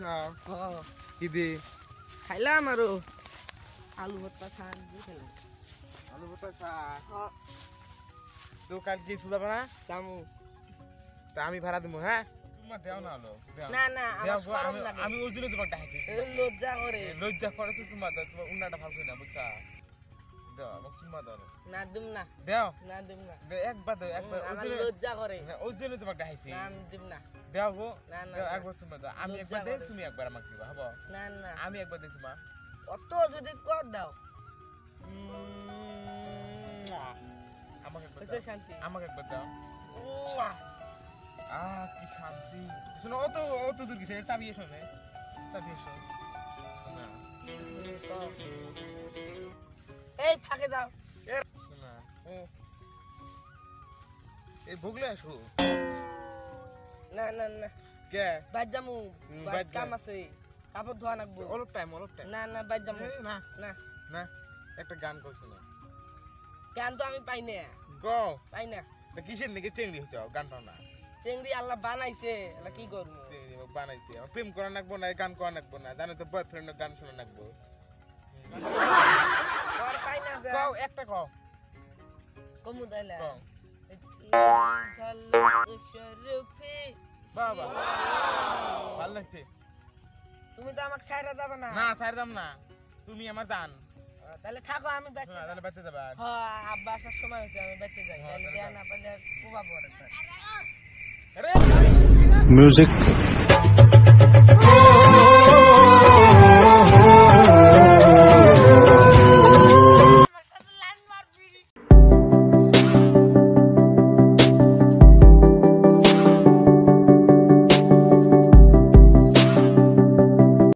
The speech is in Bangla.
খাও হ্যাঁ কি দি খাইলাম আরো আলু ভর্তা খান দিয়ে খেলাম আলু ভর্তা শাক তো কাল কি সুলাবা না জামু তা আমি ভাড়া দেবো হ্যাঁ তোমার দেও না হলো না না আমার শরম লাগে আমি ওই জন্য তোমাকে ডাকছি লজ্জা করে লজ্জা করে তো তোমার উন্নাটা ভালো না বুঝছা দাও আমাকে চুম্মা দাও না দিম না দেও না দিম না একবার দাও একবার আমার লজ্জা করে ওই জন্য তোমাকে ডাকছি না আমি দিম না দেও গো না না একবার চুম্মা দাও আমি একবার দেই তুমি একবার আমাকে দিবা হবো না না আমি একবার দেই তোমা অত যদি কর দাও আমাকে একবার এসে শান্তি আমাকে একবার দাও কি শান্তি শোনো অত দূর গেছে চাবি এসো না চাবি এসো শোনা এই ফাঁকে দাও শোনা এই ভুগলে আসো না না না কে বাদ জামু বাদ কাম আছে কাপড় ধোয়া নাকবো অলপ টাইম না না বাদ জামু না না না একটা গান কর শোনা গান তো আমি পাই না গো পাই না তা কিসের নাকি চেংড়ি হইছে গান পাও না চেংড়ি আল্লাহ বানাইছে এলা কি করবো চেংড়ি বানাইছে প্রেম করা নাকবো না গান করা নাকবো না জানো তো বয়ফ্রেন্ডের গান শোনা নাকবো আর পাই না কও একটা কও কমু দাইলা কও বাবা ভালো লাগছে তুমি তো আমাকে ছাইরা যাবে না না ছাড়দাম না তুমি আমার জান তাহলে থাকো আমি বেঁচে তাহলে বাচ্চা যাবা হ্যাঁ আব্বা আসার সময় হয়েছে আমি বেঁচে যাই তাহলে দেয়া না পারলে প্রভাব পড়ে music